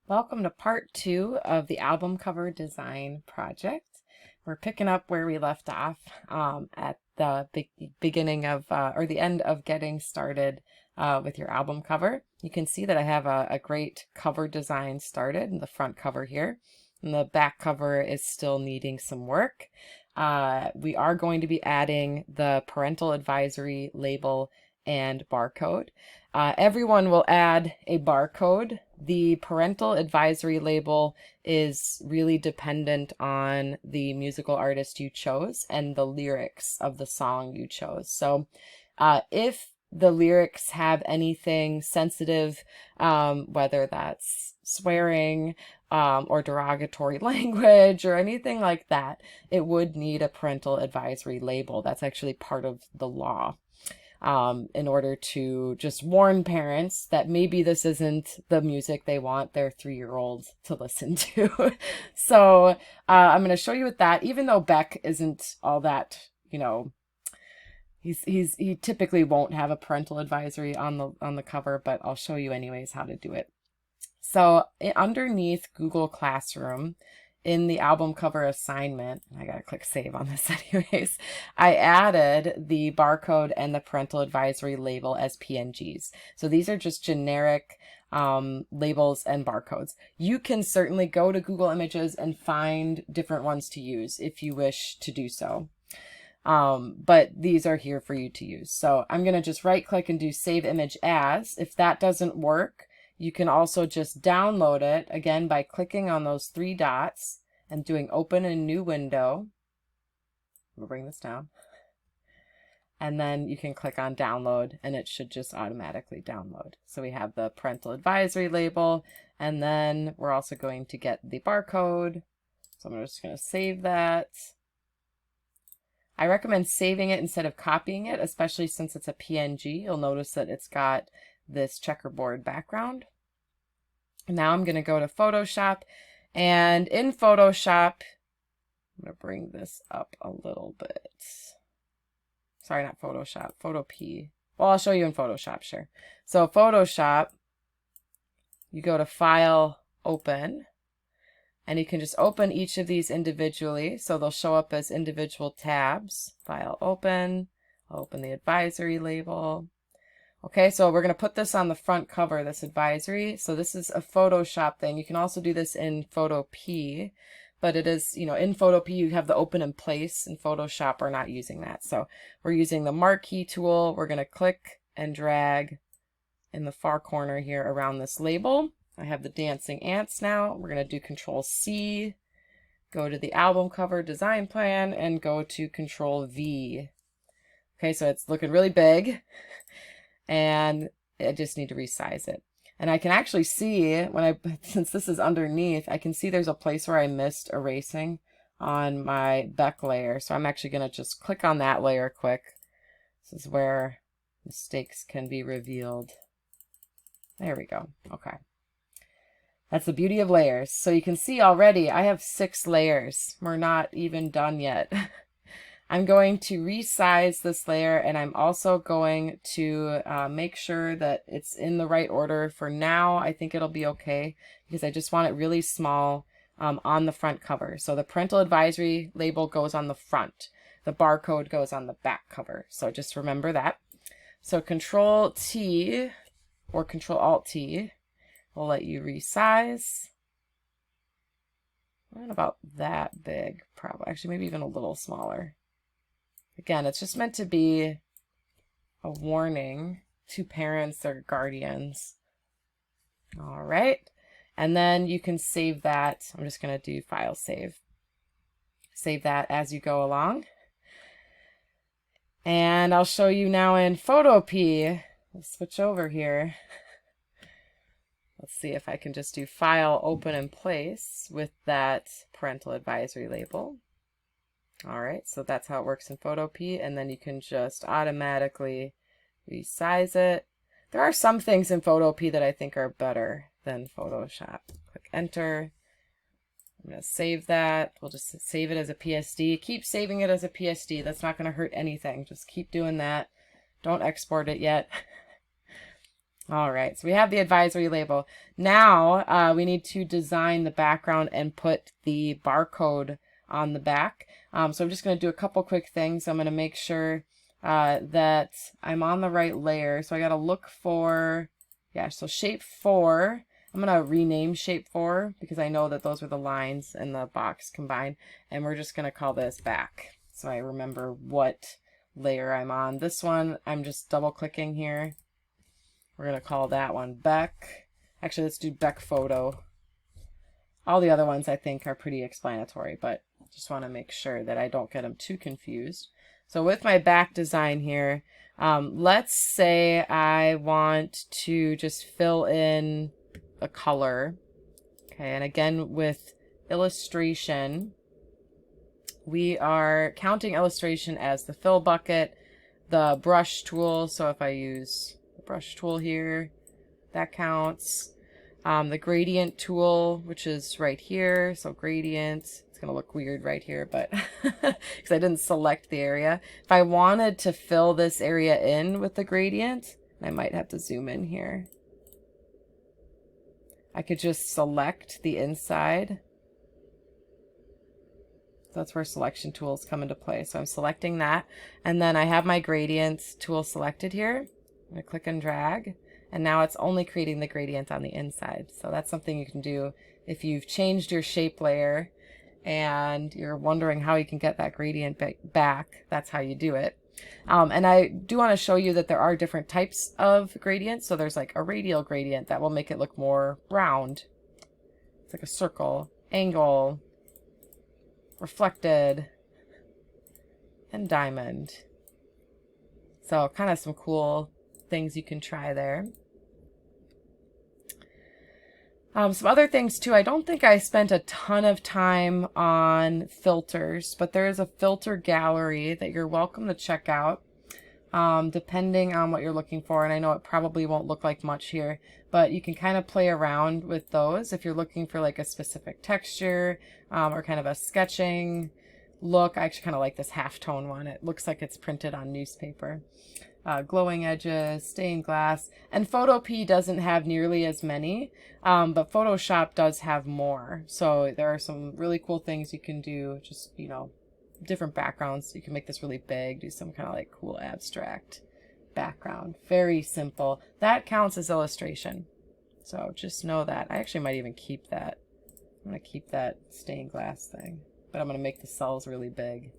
Welcome to part 2 of the album cover design project. We're picking up where we left off at the beginning of, or the end of getting started with your album cover. You can see that I have a great cover design started in the front cover here, and the back cover is still needing some work. We are going to be adding the parental advisory label and barcode. Everyone will add a barcode. The parental advisory label is really dependent on the musical artist you chose and the lyrics of the song you chose. So if the lyrics have anything sensitive, whether that's swearing or derogatory language or anything like that, it would need a parental advisory label. That's actually part of the law. In order to just warn parents that maybe this isn't the music they want their 3-year-old to listen to. So I'm going to show you with that, even though Beck isn't all that, he typically won't have a parental advisory on the cover, but I'll show you anyways how to do it. So underneath Google Classroom, in the album cover assignment, I gotta click save on this anyways, I added the barcode and the parental advisory label as PNGs. So these are just generic labels and barcodes. You can certainly go to Google Images and find different ones to use if you wish to do so. But these are here for you to use. So I'm gonna just right click and do save image as. If that doesn't work, you can also just download it, again, by clicking on those 3 dots and doing open in new window. We'll bring this down. And then you can click on download and it should just automatically download. So we have the parental advisory label, and then we're also going to get the barcode. So I'm just going to save that. I recommend saving it instead of copying it, especially since it's a PNG. You'll notice that it's got this checkerboard background. Now I'm going to go to Photoshop, and in Photoshop, I'm going to bring this up a little bit. Sorry, not Photoshop, Photo P. Well, I'll show you in Photoshop, sure. So Photoshop, you go to File, Open, and you can just open each of these individually. So they'll show up as individual tabs. File, Open, I'll open the advisory label. Okay, so we're going to put this on the front cover, this advisory. So this is a Photoshop thing. You can also do this in Photo P, but it is, in Photo P, you have the open in place. In Photoshop, we're not using that. So we're using the marquee tool. We're going to click and drag in the far corner here around this label. I have the dancing ants now. We're going to do Control C, go to the album cover design plan, and go to Control V. Okay, so it's looking really big. And I just need to resize it. And I can actually see since this is underneath, I can see there's a place where I missed erasing on my Beck layer. So I'm actually going to just click on that layer quick. This is where mistakes can be revealed. There we go. Okay. That's the beauty of layers. So you can see already I have 6 layers. We're not even done yet. I'm going to resize this layer, and I'm also going to make sure that it's in the right order. For now, I think it'll be okay because I just want it really small on the front cover. So the parental advisory label goes on the front. The barcode goes on the back cover. So just remember that. So Control T or Control Alt T will let you resize. Not about that big, probably. Actually, maybe even a little smaller. Again, it's just meant to be a warning to parents or guardians. All right. And then you can save that. I'm just going to do File Save. Save that as you go along. And I'll show you now in Photo P. Let's switch over here. Let's see if I can just do File, Open in Place with that parental advisory label. All right, so that's how it works in Photo P, and then you can just automatically resize it. There are some things in Photo P that I think are better than Photoshop. Click Enter. I'm going to save that. We'll just save it as a PSD. Keep saving it as a PSD. That's not going to hurt anything. Just keep doing that. Don't export it yet. All right, so we have the advisory label. Now we need to design the background and put the barcode on the back. So I'm just going to do a couple quick things. I'm going to make sure that I'm on the right layer. So I got to look for, yeah, so shape 4. I'm going to rename shape 4 because I know that those were the lines in the box combined. And we're just going to call this back, so I remember what layer I'm on. This one, I'm just double clicking here. We're going to call that one Beck. Actually, let's do Beck Photo. All the other ones I think are pretty explanatory, but just want to make sure that I don't get them too confused. So with my back design here, let's say I want to just fill in a color. Okay, and again with illustration, we are counting illustration as the fill bucket, the brush tool. So if I use the brush tool here, that counts. The gradient tool, which is right here. So gradient, it's going to look weird right here, but because I didn't select the area. If I wanted to fill this area in with the gradient, I might have to zoom in here. I could just select the inside. That's where selection tools come into play. So I'm selecting that, and then I have my gradient tool selected here. I'm going to click and drag, and now it's only creating the gradient on the inside. So that's something you can do if you've changed your shape layer and you're wondering how you can get that gradient back. That's how you do it. And I do want to show you that there are different types of gradients. So there's like a radial gradient that will make it look more round. It's like a circle, angle, reflected, and diamond. So kind of some cool things you can try there. Some other things too, I don't think I spent a ton of time on filters, but there is a filter gallery that you're welcome to check out, depending on what you're looking for. And I know it probably won't look like much here, but you can kind of play around with those if you're looking for like a specific texture or kind of a sketching look. I actually kind of like this halftone one. It looks like it's printed on newspaper. Glowing edges, stained glass, and Photopea doesn't have nearly as many, but Photoshop does have more. So there are some really cool things you can do, just, you know, different backgrounds. You can make this really big, do some kind of like cool abstract background. Very simple. That counts as illustration. So just know that. I actually might even keep that. I'm going to keep that stained glass thing, but I'm going to make the cells really big.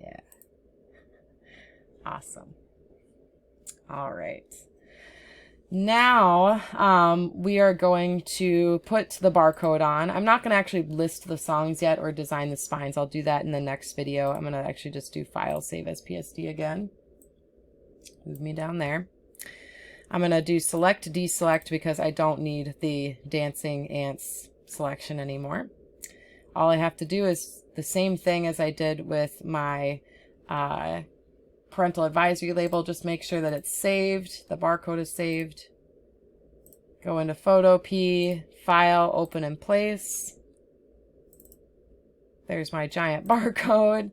Yeah. Awesome. All right. Now we are going to put the barcode on. I'm not going to actually list the songs yet or design the spines. I'll do that in the next video. I'm going to actually just do File, Save as PSD again. Move me down there. I'm going to do Select, Deselect because I don't need the dancing ants selection anymore. All I have to do is the same thing as I did with my parental advisory label. Just make sure that it's saved, the barcode is saved. Go into Photopea, File, Open in Place. There's my giant barcode.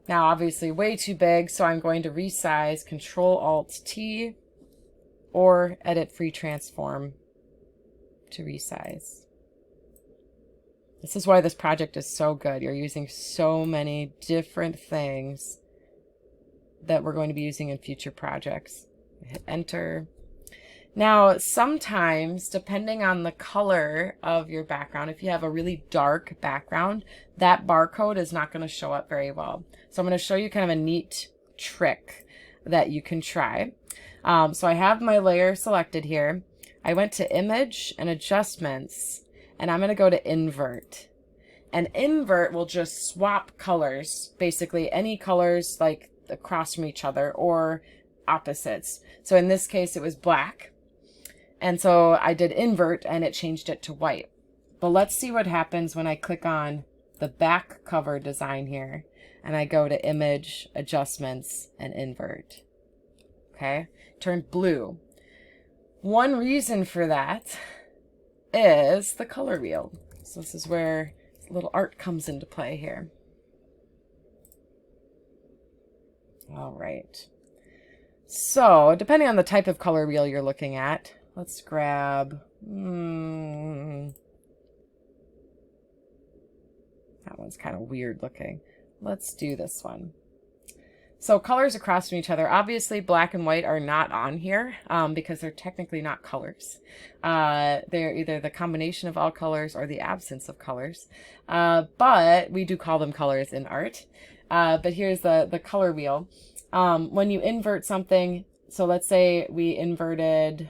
Now obviously way too big, so I'm going to resize, Control-Alt-T, or Edit Free Transform to resize. This is why this project is so good. You're using so many different things that we're going to be using in future projects. Hit Enter. Now, sometimes, depending on the color of your background, if you have a really dark background, that barcode is not going to show up very well. So I'm going to show you kind of a neat trick that you can try. So I have my layer selected here. I went to Image and Adjustments, and I'm going to go to Invert. And Invert will just swap colors, basically any colors like across from each other or opposites. So in this case, it was black. And so I did Invert and it changed it to white. But let's see what happens when I click on the back cover design here and I go to Image, Adjustments, and Invert. Okay, turned blue. One reason for that is the color wheel. So this is where little art comes into play here. All right. So depending on the type of color wheel you're looking at, let's grab, that one's kind of weird looking. Let's do this one. So colors across from each other. Obviously, black and white are not on here because they're technically not colors. They're either the combination of all colors or the absence of colors. But we do call them colors in art. But here's the color wheel. When you invert something, so let's say we inverted,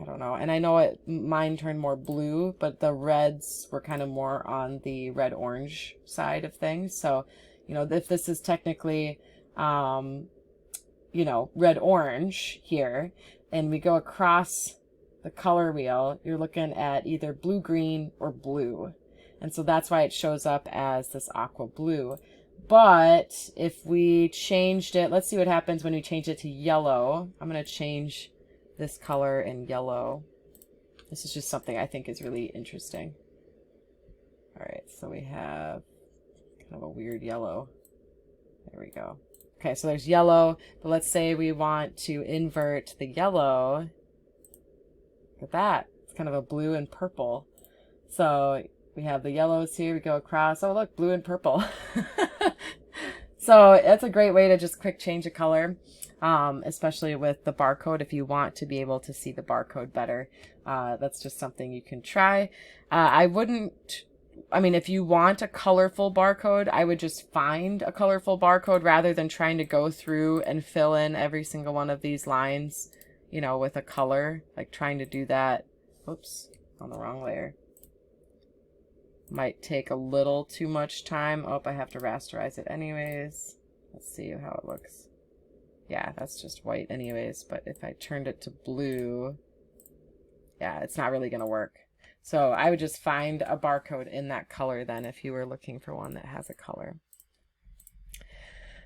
I don't know, and I know mine turned more blue, but the reds were kind of more on the red-orange side of things. So, you know, if this is technically you know, red orange here, and we go across the color wheel, you're looking at either blue green or blue, and so that's why it shows up as this aqua blue. But if we changed it, let's see what happens when we change it to yellow. I'm going to change this color in yellow. This is just something I think is really interesting. All right, so we have kind of a weird yellow. There we go. Okay, so there's yellow, but let's say we want to invert the yellow. Look at that. It's kind of a blue and purple. So we have the yellows here, we go across. Oh, look, blue and purple. So that's a great way to just quick change a color, especially with the barcode if you want to be able to see the barcode better. That's just something you can try. I mean, if you want a colorful barcode, I would just find a colorful barcode rather than trying to go through and fill in every single one of these lines, you know, with a color. Like trying to do that, oops, on the wrong layer. Might take a little too much time. Oh, I have to rasterize it anyways. Let's see how it looks. Yeah, that's just white anyways, but if I turned it to blue, yeah, it's not really gonna work. So I would just find a barcode in that color then if you were looking for one that has a color.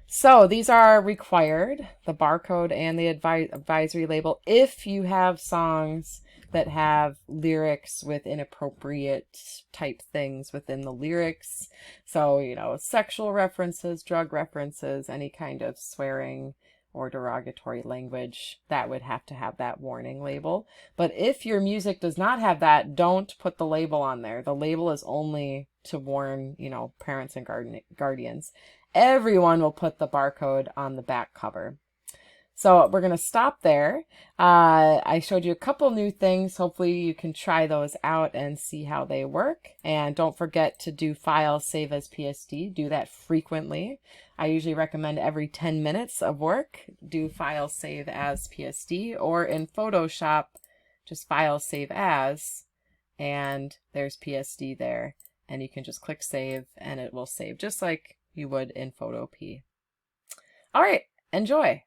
So these are required, the barcode and the advisory label, if you have songs that have lyrics with inappropriate type things within the lyrics. So, you know, sexual references, drug references, any kind of swearing or derogatory language, that would have to have that warning label. But if your music does not have that, don't put the label on there. The label is only to warn, you know, parents and guardians. Everyone will put the barcode on the back cover. So we're going to stop there. I showed you a couple new things. Hopefully you can try those out and see how they work. And don't forget to do file save as PSD. Do that frequently. I usually recommend every 10 minutes of work, do file save as PSD, or in Photoshop, just file save as, and there's PSD there. And you can just click save and it will save just like you would in Photo P. All right, enjoy.